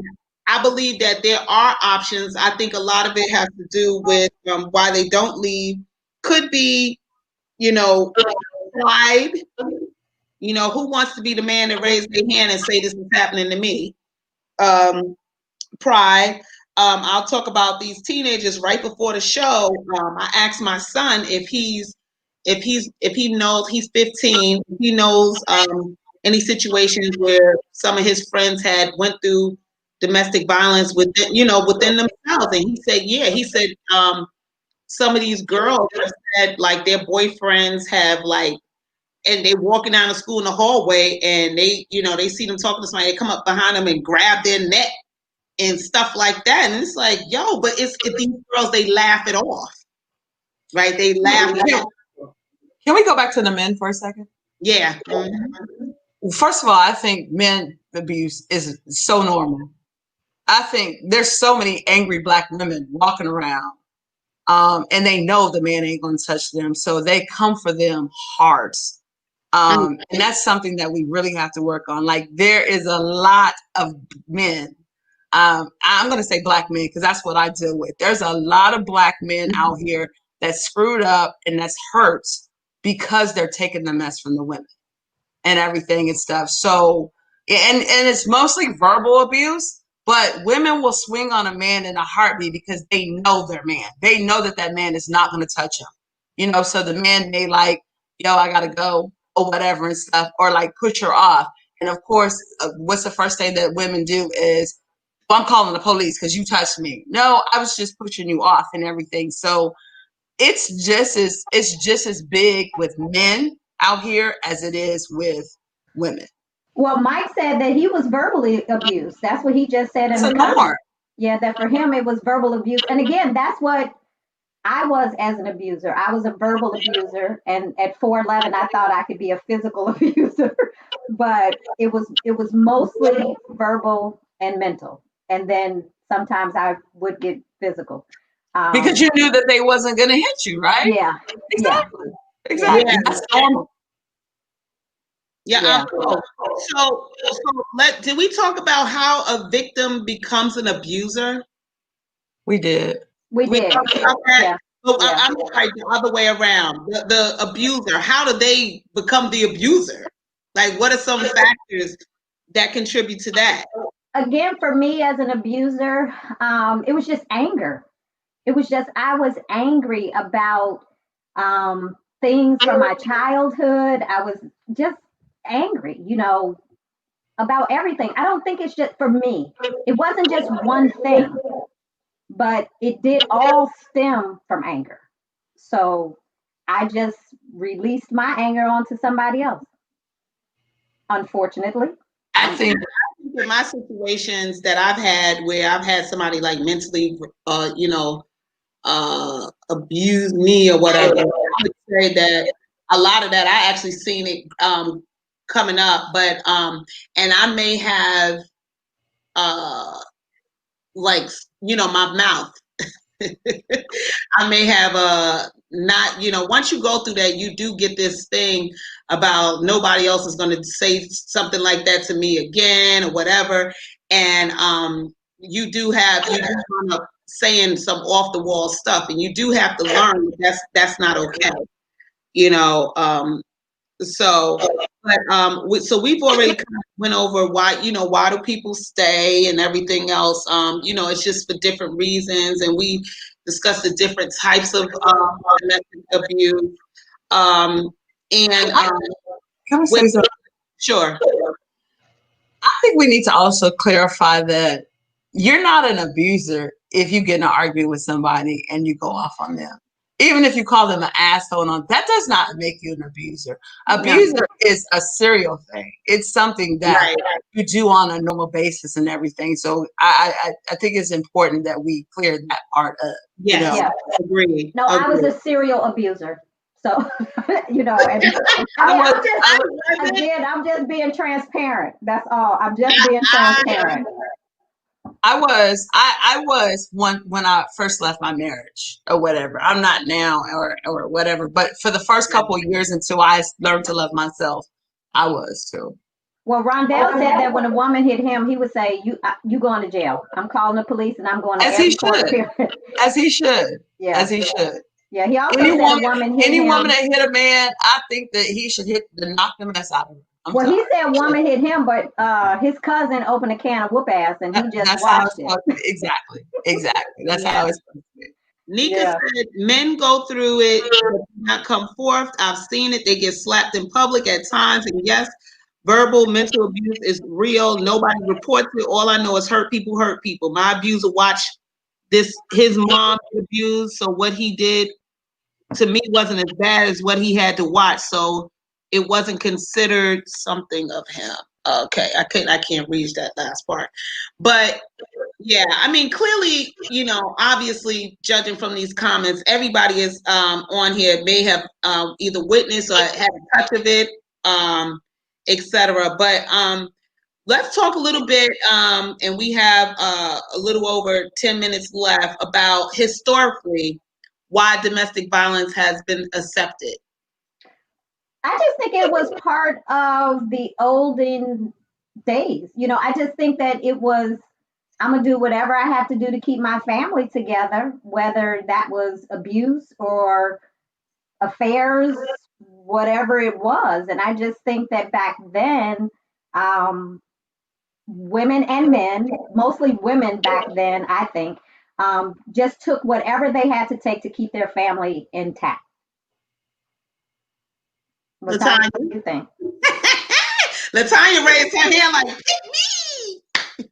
Speaker 2: I believe that there are options. I think a lot of it has to do with why they don't leave. Could be, pride. Who wants to be the man that raised their hand and say this is happening to me? Pride. I'll talk about these teenagers right before the show. I asked my son if he knows, he's 15, if he knows any situations where some of his friends had went through domestic violence within themselves, and he said, yeah. He said some of these girls have said like their boyfriends have and they walking down the school in the hallway, and they see them talking to somebody, they come up behind them and grab their neck and stuff like that. And it's like, yo, but it's these girls, they laugh it off, right? They laugh it off.
Speaker 1: Can we go back to the men for a second?
Speaker 2: Yeah. Mm-hmm.
Speaker 1: First of all, I think men abuse is so normal. I think there's so many angry Black women walking around, and they know the man ain't going to touch them, so they come for them hard. And that's something that we really have to work on. Like, there is a lot of men. I'm going to say Black men because that's what I deal with. There's a lot of Black men out here that's screwed up and that's hurt because they're taking the mess from the women and everything and stuff. So, and it's mostly verbal abuse, but women will swing on a man in a heartbeat because they know their man. They know that man is not going to touch them. So the man may like, yo, I got to go or whatever and stuff, or like push her off. And of course, what's the first thing that women do is, well, I'm calling the police because you touched me. No, I was just pushing you off and everything. So it's just as big with men out here as it is with women.
Speaker 3: Well, Mike said that he was verbally abused. That's what he just said in the
Speaker 1: comments.
Speaker 3: Yeah, that for him it was verbal abuse. And again, that's what I was as an abuser. I was a verbal abuser, and at 4'11", I thought I could be a physical abuser, but it was mostly verbal and mental, and then sometimes I would get physical.
Speaker 1: Because you knew that they wasn't going to hit you, right?
Speaker 3: Yeah,
Speaker 1: exactly. Yeah. That's normal.
Speaker 2: Yeah. So did we talk about how a victim becomes an abuser?
Speaker 1: We did.
Speaker 3: We
Speaker 2: We
Speaker 3: did.
Speaker 2: talked about that.
Speaker 3: Yeah.
Speaker 2: But
Speaker 3: Yeah.
Speaker 2: I'm like the other way around. The abuser, how do they become the abuser? Like, what are some factors that contribute to that?
Speaker 3: Again, for me as an abuser, it was just anger. It was just, I was angry about things from my childhood. I was just angry, about everything. I don't think it's just for me. It wasn't just one thing, but it did all stem from anger. So I just released my anger onto somebody else, unfortunately.
Speaker 1: I think
Speaker 2: In my situations that I've had where I've had somebody like mentally, abuse me or whatever, I would say that a lot of that I actually seen it coming up, but and I may have like my mouth. I may have not, once you go through that, you do get this thing about nobody else is going to say something like that to me again or whatever. And you do end up saying some off the wall stuff, and you do have to learn that's not okay, you know. So, but so we've already kind of went over why do people stay and everything else. It's just for different reasons, and we discussed the different types of domestic abuse. And
Speaker 1: can I say
Speaker 2: with
Speaker 1: something?
Speaker 2: sure,
Speaker 1: I think we need to also clarify that you're not an abuser if you get in an argument with somebody and you go off on them. Even if you call them an asshole, and all, that does not make you an abuser. Abuser is a serial thing. It's something that
Speaker 2: right.
Speaker 1: you do on a normal basis and everything. So I think it's important that we clear that part up.
Speaker 2: Yes,
Speaker 3: Yeah.
Speaker 2: agree.
Speaker 3: No, I was a serial abuser. So, and I'm just being transparent. That's all. I'm just being transparent.
Speaker 1: I was one when I first left my marriage or whatever. I'm not now or whatever. But for the first couple of years until I learned to love myself, I was too.
Speaker 3: Well, Rondell said that when a woman hit him, he would say, "You going to jail? I'm calling the police, and I'm going to
Speaker 1: As he
Speaker 3: every court
Speaker 1: should.
Speaker 3: appearance."
Speaker 1: As he should.
Speaker 3: Yeah.
Speaker 1: As he should.
Speaker 3: Yeah. He also
Speaker 1: Any
Speaker 3: said
Speaker 1: woman,
Speaker 3: a woman hit
Speaker 1: any
Speaker 3: him.
Speaker 1: woman that hit a man, I think that he should knock the mess out of her.
Speaker 3: Well, he said a woman hit him, but his cousin opened a can of whoop ass, and he just
Speaker 1: that's
Speaker 3: watched
Speaker 1: how
Speaker 3: it.
Speaker 1: Exactly. That's
Speaker 2: Yeah.
Speaker 1: how it's supposed to be.
Speaker 2: Nika said men go through it, but do not come forth. I've seen it. They get slapped in public at times. And yes, verbal mental abuse is real. Nobody reports it. All I know is hurt people hurt people. My abuser watched his mom get abused. So what he did to me wasn't as bad as what he had to watch. So it wasn't considered something of him. Okay, I can't read that last part. But yeah, I mean, clearly, obviously, judging from these comments, everybody is on here may have either witnessed or had a touch of it, etc. But let's talk a little bit, and we have a little over 10 minutes left about historically why domestic violence has been accepted.
Speaker 3: I just think it was part of the olden days. I just think that it was, I'm going to do whatever I have to do to keep my family together, whether that was abuse or affairs, whatever it was. And I just think that back then, women and men, mostly women back then, I think, just took whatever they had to take to keep their family intact. Latanya, what do you think?
Speaker 2: Latanya raised her hand like, pick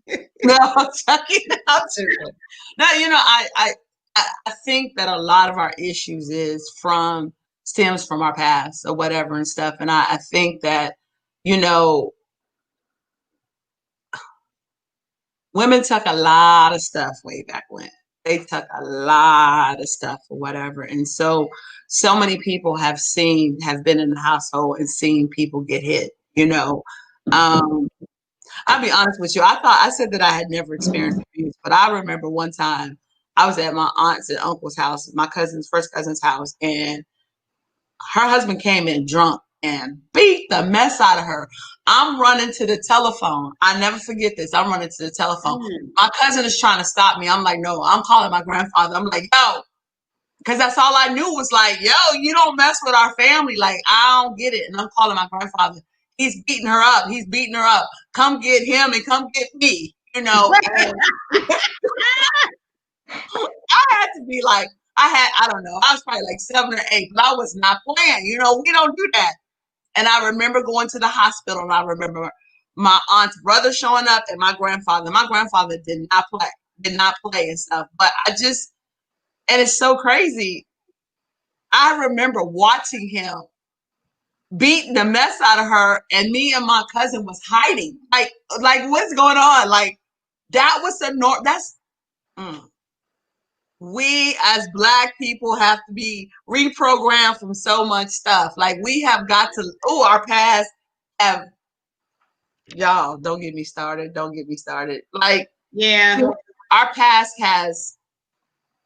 Speaker 2: me.
Speaker 1: No, I'm talking about it. No, I think that a lot of our issues stems from our past or whatever and stuff. And I think that, women took a lot of stuff way back when. They took a lot of stuff or whatever. And so many people have been in the household and seen people get hit, I'll be honest with you. I said that I had never experienced abuse, but I remember one time I was at my aunt's and uncle's house, my first cousin's house, and her husband came in drunk and beat the mess out of her. I'm running to the telephone. I never forget this. I'm running to the telephone. My cousin is trying to stop me. I'm like, no, I'm calling my grandfather. I'm like, yo, because that's all I knew was like, yo, you don't mess with our family. Like, I don't get it. And I'm calling my grandfather. He's beating her up. He's beating her up. Come get him and come get me. And I had to be like, I don't know. I was probably like 7 or 8, but I was not playing. We don't do that. And I remember going to the hospital, and I remember my aunt's brother showing up and my grandfather. My grandfather did not play and stuff. But and it's so crazy. I remember watching him beating the mess out of her, and me and my cousin was hiding. Like what's going on? Like, that was the norm. We as Black people have to be reprogrammed from so much stuff. Like, we have got to, our past have, y'all, don't get me started. Like,
Speaker 2: yeah,
Speaker 1: our past has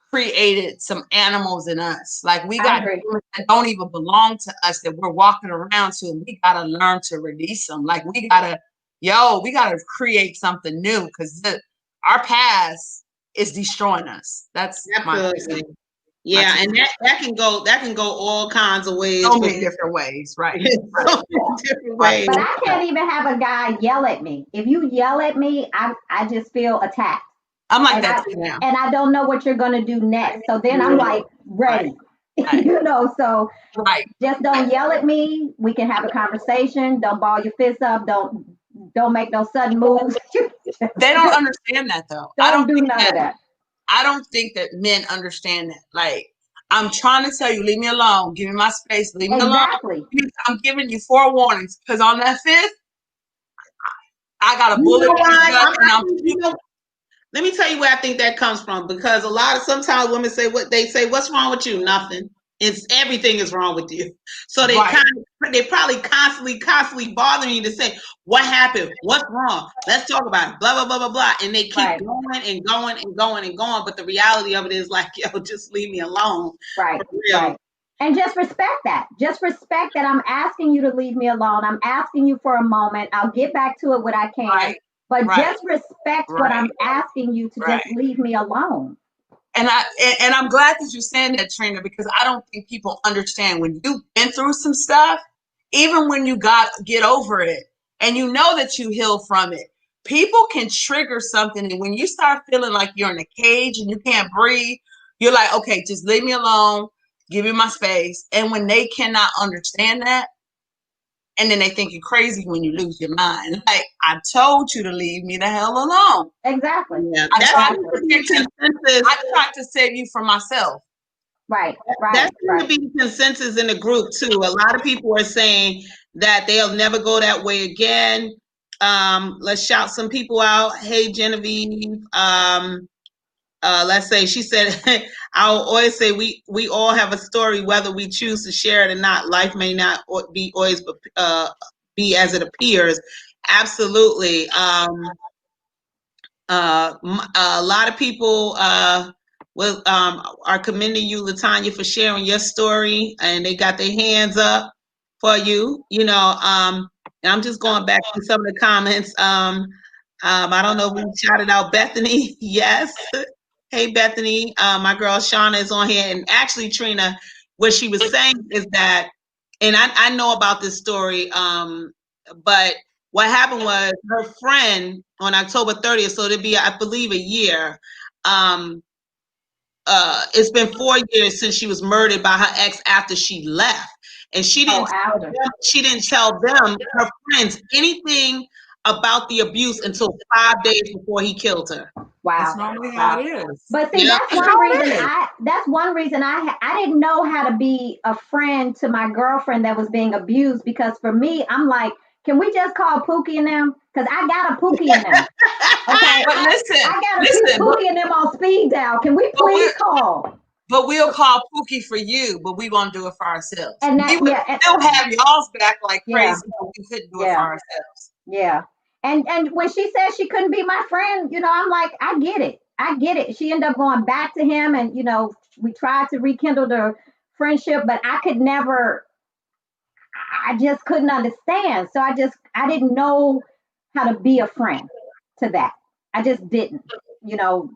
Speaker 1: created some animals in us. Like, we got humans that don't even belong to us that we're walking around to, and we got to learn to release them. Like, we got to create something new, because our past is destroying us. That's
Speaker 2: absolutely. Yeah, and that can go all kinds of ways.
Speaker 1: So many different ways, right?
Speaker 2: So many different ways.
Speaker 3: But I can't even have a guy yell at me. If you yell at me, I just feel attacked.
Speaker 1: I'm like that too now.
Speaker 3: And I don't know what you're going to do next. So then I'm like, ready. Right. So just don't yell at me. We can have a conversation. Don't ball your fists up. Don't make no sudden moves.
Speaker 1: They don't understand that, though.
Speaker 3: I don't do none of that.
Speaker 1: I don't think that men understand that. Like, I'm trying to tell you, leave me alone. Give me my space. Leave me alone. I'm giving you 4 warnings, because on that 5th, I got a bullet in the gut,
Speaker 2: let me tell you where I think that comes from, because sometimes women say what's wrong with you? Nothing. It's everything is wrong with you. So they probably constantly bothering you to say, what happened? What's wrong? Let's talk about it. Blah, blah, blah, blah, blah. And they keep going and going and going and going. But the reality of it is like, yo, just leave me alone.
Speaker 3: Right. And just respect that. Just respect that I'm asking you to leave me alone. I'm asking you for a moment. I'll get back to it when I can. But just respect what I'm asking you to just leave me alone.
Speaker 1: And I'm glad that you're saying that, Trina, because I don't think people understand when you've been through some stuff, even when you get over it and you know that you heal from it, people can trigger something. And when you start feeling like you're in a cage and you can't breathe, you're like, okay, just leave me alone, give me my space. And when they cannot understand that, and then they think you're crazy when you lose your mind. Like, I told you to leave me the hell alone.
Speaker 3: Exactly.
Speaker 2: Yeah.
Speaker 1: I tried to save you from myself.
Speaker 3: Right.
Speaker 2: That's going to be the consensus in the group too. A lot of people are saying that they'll never go that way again. Let's shout some people out. Hey, Genevieve. Let's say, she said, I'll always say we all have a story, whether we choose to share it or not. Life may not be always be as it appears. Absolutely. A lot of people are commending you, Latanya, for sharing your story, and they got their hands up for you. And I'm just going back to some of the comments. I don't know if we shouted out Bethany. Yes. Hey, Bethany, my girl Shauna is on here. And actually, Trina, what she was saying is that, and I know about this story, but what happened was her friend on October 30th, so it'll be, I believe, a year. It's been 4 years since she was murdered by her ex after she left. And she didn't tell them, her friends, anything about the abuse until 5 days before he killed her.
Speaker 3: Wow.
Speaker 1: That's normally how it is.
Speaker 3: But see, that's one reason I didn't know how to be a friend to my girlfriend that was being abused, because for me, I'm like, can we just call Pookie and them? Because I got a Pookie in them. Okay.
Speaker 1: But
Speaker 3: I got a Pookie and them on speed dial. Can we please call?
Speaker 1: But we'll call Pookie for you, but we won't do it for ourselves.
Speaker 3: And
Speaker 1: we would still have y'all's back like crazy, but we couldn't do it for ourselves.
Speaker 3: Yeah. And when she said she couldn't be my friend, I'm like, I get it. She ended up going back to him, and we tried to rekindle the friendship, but I could never. I just couldn't understand. So I didn't know how to be a friend to that. I just didn't, you know,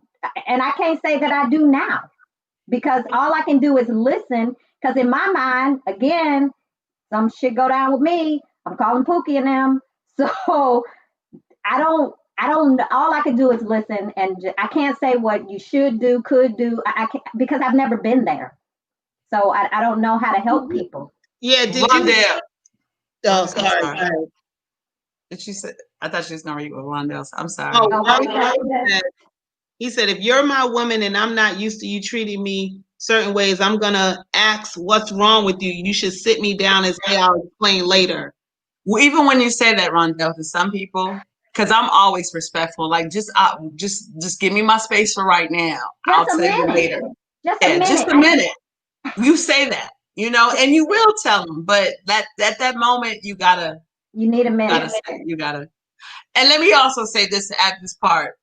Speaker 3: and I can't say that I do now because all I can do is listen. Because in my mind, again, some shit go down with me. I'm calling Pookie and them. So I don't, all I can do is listen and I can't say what you should do, could do. I can't because I've never been there. So I don't know how to help people.
Speaker 2: Yeah, did you?
Speaker 1: Rondell.
Speaker 2: Oh,
Speaker 1: I'm
Speaker 2: sorry.
Speaker 1: sorry. Did she say? I thought she was gonna read with Rondell. I'm sorry.
Speaker 2: Oh,
Speaker 3: Okay.
Speaker 2: he said, if you're my woman and I'm not used to you treating me certain ways, I'm gonna ask what's wrong with you. You should sit me down and say I'll explain later.
Speaker 1: Well, even when you say that, Rondell, to some people, because I'm always respectful. Like just give me my space for right now. I'll
Speaker 3: Just a
Speaker 1: tell you
Speaker 3: minute.
Speaker 1: later.
Speaker 3: Just a
Speaker 1: Yeah,
Speaker 3: minute.
Speaker 1: just a minute. You say that, you know, and you will tell them, but that at that moment you
Speaker 3: need a minute.
Speaker 1: you gotta. And let me also say this to add this part.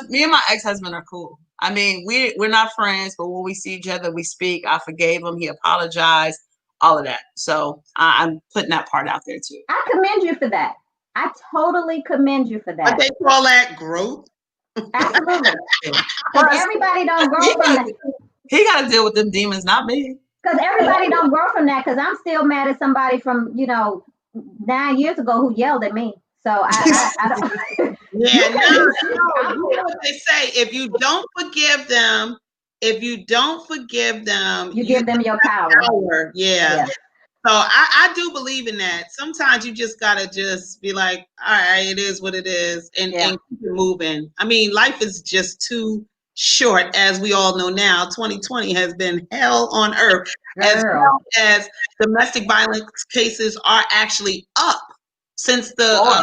Speaker 1: Me and my ex-husband are cool. I mean, we're not friends, but when we see each other, we speak. I forgave him. He apologized. All of that. So I'm putting that part out there too.
Speaker 3: I commend you for that. I totally commend you for that.
Speaker 2: What they call that growth.
Speaker 3: Absolutely. Because everybody don't grow from that.
Speaker 1: He got to deal with them demons, not me.
Speaker 3: Because everybody don't grow from that. Because I'm still mad at somebody from 9 years ago who yelled at me. So I don't.
Speaker 2: Yeah, no, you know what they say. If you don't forgive them,
Speaker 3: you give them your power.
Speaker 2: Yeah. So I do believe in that. Sometimes you just gotta just be like, all right, it is what it is, and keep it moving. I mean, life is just too short, as we all know now. 2020 has been hell on earth, as well as domestic violence cases are actually up since the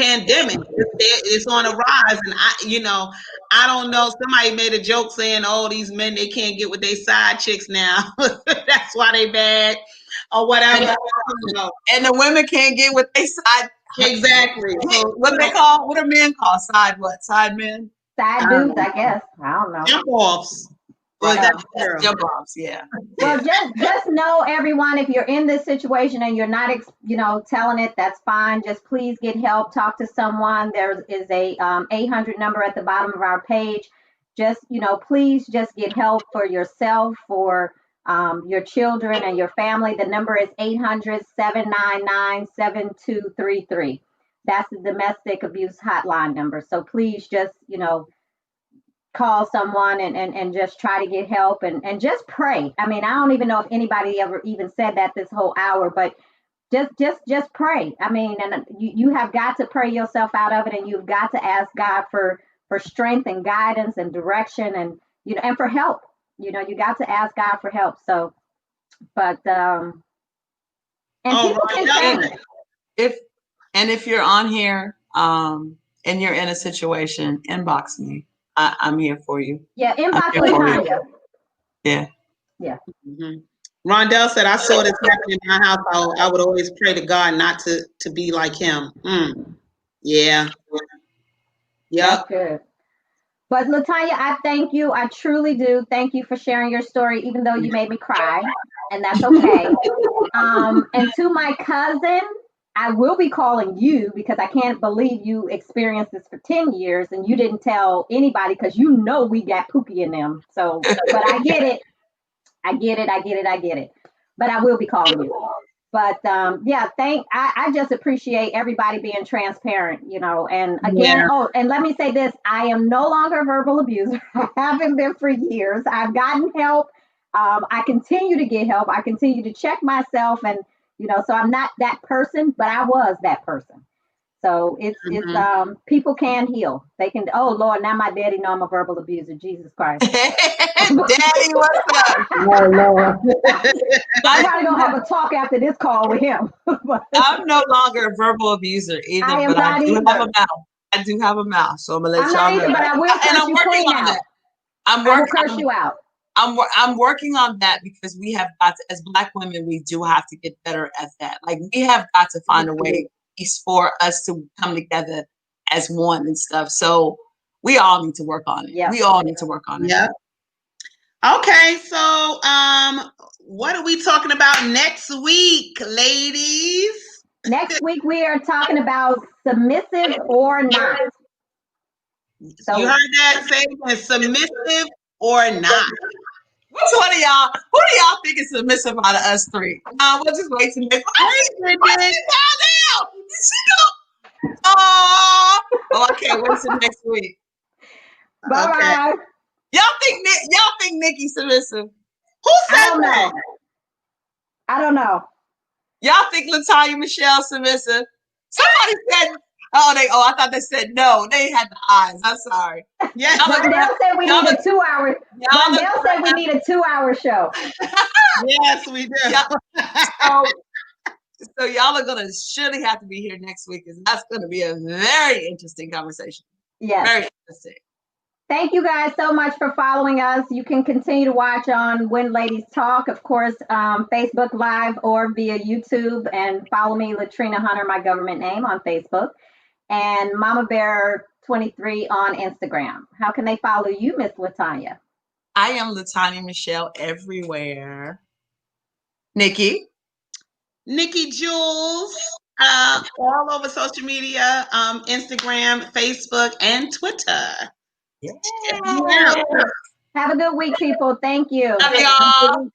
Speaker 2: pandemic. It's on a rise, and I don't know. Somebody made a joke saying, "Oh, these men, they can't get with their side chicks now. That's why they bad." Or whatever.
Speaker 1: And the women can't get with their side.
Speaker 2: Exactly.
Speaker 1: What do men call side what? Side men?
Speaker 3: Side dudes, I guess. I don't know.
Speaker 2: Jump offs.
Speaker 1: Jump offs, yeah.
Speaker 3: Well, just know, everyone, if you're in this situation and you're not, telling it, that's fine. Just please get help. Talk to someone. There is a 800 number at the bottom of our page. Just, please just get help for yourself, for your children and your family. The number is 800-799-7233. That's the domestic abuse hotline number. So please just, call someone and just try to get help and just pray. I mean, I don't even know if anybody ever even said that this whole hour, but just pray. I mean, and you have got to pray yourself out of it, and you've got to ask God for strength and guidance and direction and and for help. You got to ask God for help. So, but and people can change.
Speaker 1: If you're on here and you're in a situation, inbox me. I'm here for you.
Speaker 3: Yeah, inbox Latanya.
Speaker 1: Yeah.
Speaker 3: Yeah.
Speaker 2: Mm-hmm. Rondell said, I saw this happen in my house. I would always pray to God not to be like him. Yeah. Yep.
Speaker 3: That's good. But Latanya, I thank you. I truly do. Thank you for sharing your story, even though you made me cry, and that's okay. And to my cousin, I will be calling you because I can't believe you experienced this for 10 years and you didn't tell anybody because we got Pookie in them. So, but I get it. I get it. But I will be calling you. But yeah, I just appreciate everybody being transparent, and again, and let me say this, I am no longer a verbal abuser. I haven't been for years. I've gotten help. I continue to get help. I continue to check myself and, so I'm not that person, but I was that person. So it's people can heal. They can, oh Lord, now my daddy know I'm a verbal abuser. Jesus Christ.
Speaker 1: Daddy, what's up?
Speaker 3: Oh Lord. I'm probably gonna have a talk after this call with him.
Speaker 1: I'm no longer a verbal abuser either, but I do have a mouth. I do have a mouth, so I'm gonna let y'all know.
Speaker 3: But I will curse you clean out.
Speaker 1: I will
Speaker 3: curse you out.
Speaker 1: I'm working on that because we have got to, as Black women, we do have to get better at that. Like we have got to find a way for us to come together as one and stuff. So we all need to work on it. Yep. We all need to work on it.
Speaker 2: Yeah. Okay, so what are we talking about next week, ladies?
Speaker 3: Next week, we are talking about submissive or not. So,
Speaker 2: you heard that? Say it again, submissive or not.
Speaker 1: Which one of y'all? Who do y'all think is submissive out of us three? We'll just wait till next. Wait, out. Did she go? Oh, I can't wait till next week.
Speaker 3: bye bye.
Speaker 1: Okay. Y'all think Nikki's submissive?
Speaker 2: Who said
Speaker 3: I don't
Speaker 2: that?
Speaker 3: know. I don't know.
Speaker 1: Y'all think LaTanya Michelle submissive? Somebody said, I thought they said no. They had the eyes. I'm sorry.
Speaker 2: Yes.
Speaker 3: Rondell said we need a 2 hour. Rondell said we need a 2 hour show.
Speaker 2: Yes, we do.
Speaker 1: So y'all are gonna surely have to be here next week, because that's gonna be a very interesting conversation.
Speaker 3: Yes.
Speaker 1: Very interesting.
Speaker 3: Thank you guys so much for following us. You can continue to watch on When Ladies Talk, of course, Facebook Live or via YouTube, and follow me, Latrina Hunter, my government name, on Facebook, and Mama Bear 23 on Instagram. How can they follow you, Miss LaTanya?
Speaker 1: I am LaTanya Michelle everywhere. Nikki
Speaker 2: Jules, all over social media, Instagram, Facebook, and Twitter.
Speaker 1: Yeah.
Speaker 3: Have a good week, people. Thank you.
Speaker 1: Love y'all.